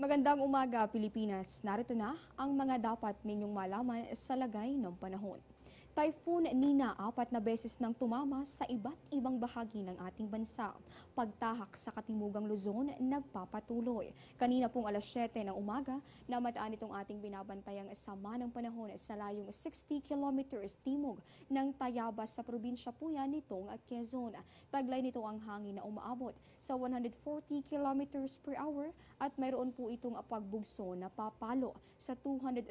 Magandang umaga, Pilipinas. Narito na ang mga dapat ninyong malaman sa lagay ng panahon. Typhoon Nina 4 na beses nang tumama sa iba't ibang bahagi ng ating bansa. Pagtahak sa Katimugang Luzon, nagpapatuloy. Kanina pong alas 7 ng umaga, namataan itong ating binabantayang sama ng panahon sa layong 60 kilometers timog ng Tayabas sa probinsya po yan nitong Quezon. Taglay nito ang hangin na umaabot sa 140 kilometers per hour at mayroon po itong pagbugso na papalo sa 230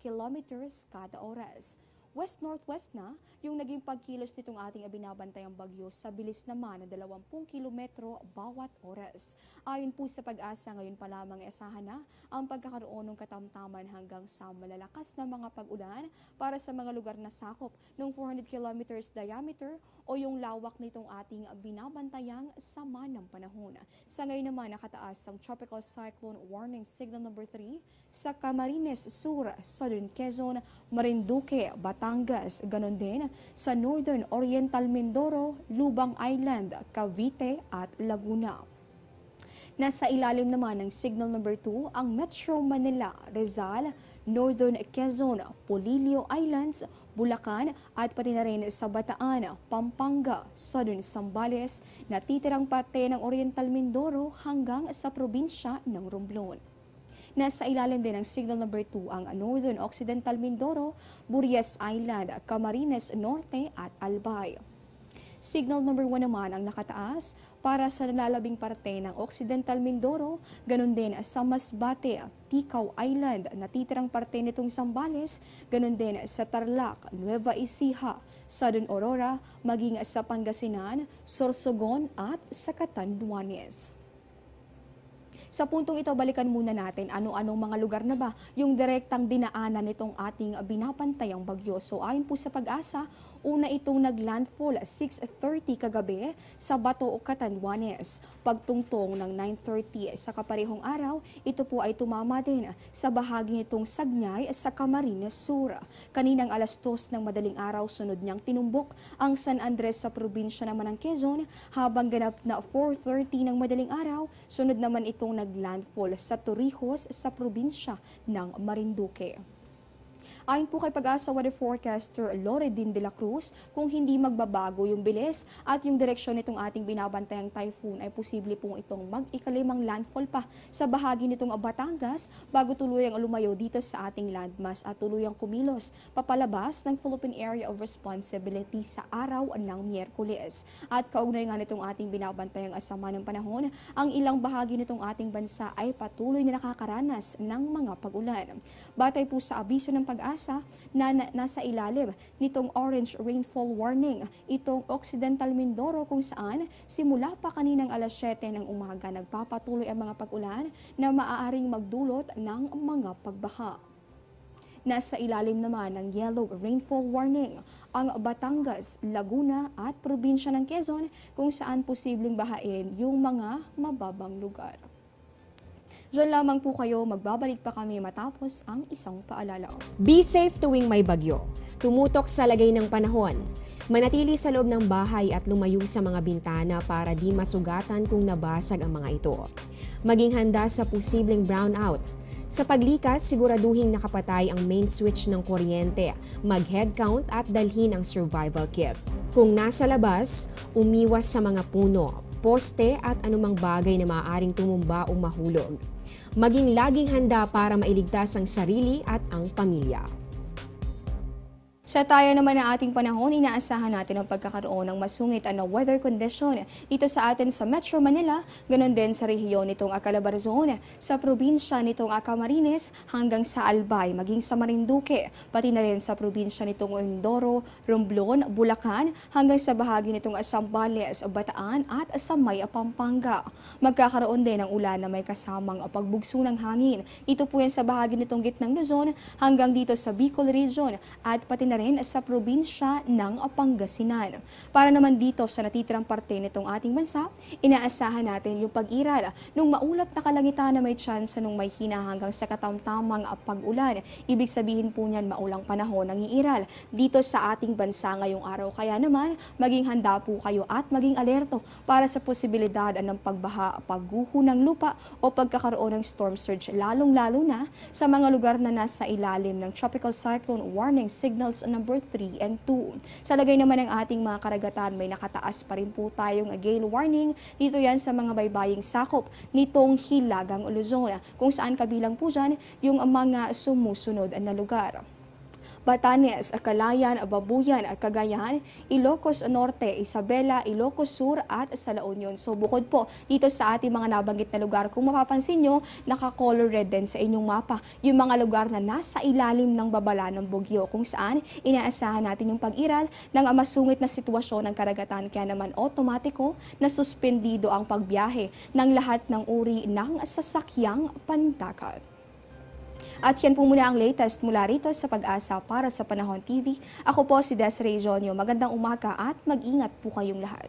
kilometers kada oras. West-northwest na yung naging pagkilos nitong ating binabantayang bagyo sa bilis naman na 20 kilometro bawat oras. Ayon po sa Pag-asa, ngayon pa lamang asahan na ang pagkakaroon ng katamtaman hanggang sa malalakas na mga pag-ulan para sa mga lugar na sakop ng 400 kilometers diameter o yung lawak nitong ating binabantayang sama ng panahon. Sa ngayon naman nakataas ang Tropical Cyclone Warning Signal number 3 sa Camarines Sur, Southern Quezon, Marinduque, Batangas, ganon din sa Northern Oriental Mindoro, Lubang Island, Cavite at Laguna. Nasa ilalim naman ng Signal number 2 ang Metro Manila, Rizal, Northern Quezon, Polillo Islands, Bulacan at pati na rin sa Bataan, Pampanga, Southern Zambales, natitirang parte ng Oriental Mindoro hanggang sa probinsya ng Romblon. Nasa ilalim din ng Signal number 2 ang Northern Occidental Mindoro, Burias Island, Camarines Norte at Albay. Signal number 1 naman ang nakataas para sa nalalabing parte ng Occidental Mindoro, ganun din sa Masbate, Ticao Island, natitirang parte nitong Zambales, ganun din sa Tarlac, Nueva Ecija, Southern Aurora, maging sa Pangasinan, Sorsogon at sa Catanduanes. Sa puntong ito, balikan muna natin ano-anong mga lugar na ba yung direktang dinaanan nitong ating binapantayang bagyo. So ayon po sa Pag-asa, una itong naglandfall 6:30 kagabi sa Bato, Catanduanes. Pagtungtong ng 9:30 sa kaparehong araw, ito po ay tumama din sa bahagi nitong Sagnay sa Camarines Sur. Kaninang alas 2 ng madaling araw, sunod niyang tinumbok ang San Andres sa probinsya naman ng Quezon, habang ganap na 4:30 ng madaling araw, sunod naman itong naglandfall sa Torrijos sa probinsya ng Marinduque. Ayon po kay Pag-asa weather forecaster Loredin de la Cruz, kung hindi magbabago yung bilis at yung direksyon nitong ating binabantayang typhoon ay posible pong itong mag-ikalimang landfall pa sa bahagi nitong Batangas bago tuluyang lumayo dito sa ating landmass at tuluyang kumilos papalabas ng Philippine Area of Responsibility sa araw ng Miyerkules. At kaugnay nga nitong ating binabantayang asama ng panahon, ang ilang bahagi nitong ating bansa ay patuloy na nakakaranas ng mga pag-ulan. Batay po sa abiso ng Pag-asa, nasa ilalim nitong orange rainfall warning itong Occidental Mindoro, kung saan simula pa kaninang alas 7 ng umaga nagpapatuloy ang mga pag-ulan na maaaring magdulot ng mga pagbaha. Nasa ilalim naman ng yellow rainfall warning ang Batangas, Laguna at probinsya ng Quezon, kung saan posibleng bahain yung mga mababang lugar. Diyan lamang po kayo, magbabalik pa kami matapos ang isang paalala. Be safe tuwing may bagyo. Tumutok sa lagay ng panahon. Manatili sa loob ng bahay at lumayo sa mga bintana para di masugatan kung nabasag ang mga ito. Maging handa sa posibleng brownout. Sa paglikas, siguraduhin nakapatay ang main switch ng kuryente, mag-head count at dalhin ang survival kit. Kung nasa labas, umiwas sa mga puno, poste at anumang bagay na maaaring tumumba o mahulog. Maging laging handa para mailigtas ang sarili at ang pamilya. Sa tayo naman ng ating panahon, inaasahan natin ang pagkakaroon ng masungit na weather condition dito sa atin sa Metro Manila, ganon din sa rehiyon nitong Calabarzon, sa probinsya nitong Camarines hanggang sa Albay, maging sa Marinduque, pati na rin sa probinsya nitong Mindoro, Romblon, Bulacan, hanggang sa bahagi nitong Zambales, Bataan at sa may Pampanga. Magkakaroon din ng ulan na may kasamang pagbugso ng hangin. Ito po yan sa bahagi nitong gitnang Luzon hanggang dito sa Bicol Region at pati na rin rin sa probinsya ng Pangasinan. Para naman dito sa natitirang parte nitong ating bansa, inaasahan natin yung pag-iral nung maulap na kalangitan na may tsansa nung may hina hanggang sa katamtamang pag-ulan. Ibig sabihin po niyan maulang panahon ang iiral dito sa ating bansa ngayong araw. Kaya naman, maging handa po kayo at maging alerto para sa posibilidad ng pagbaha, pagguho ng lupa o pagkakaroon ng storm surge, lalong-lalo na sa mga lugar na nasa ilalim ng Tropical Cyclone Warning Signals number 3 and 2. Sa lagay naman ng ating mga karagatan, may nakataas pa rin po tayong gale warning. Dito yan sa mga baybaying sakop nitong Hilagang Luzon, kung saan kabilang po dyan yung mga sumusunod na lugar: Batanes, Calayan, Babuyan, Cagayan, Ilocos Norte, Isabela, Ilocos Sur at sa La Union. So bukod po dito sa ating mga nabanggit na lugar, kung mapapansin nyo, naka-color red din sa inyong mapa yung mga lugar na nasa ilalim ng babala ng bagyo, kung saan inaasahan natin yung pag-iral ng masungit na sitwasyon ng karagatan. Kaya naman otomatiko na suspendido ang pagbiyahe ng lahat ng uri ng sasakyang pandagat. At yan po muna ang latest mula rito sa Pag-asa para sa Panahon TV. Ako po si Desiree Jonio. Magandang umaga at mag-ingat po kayong lahat.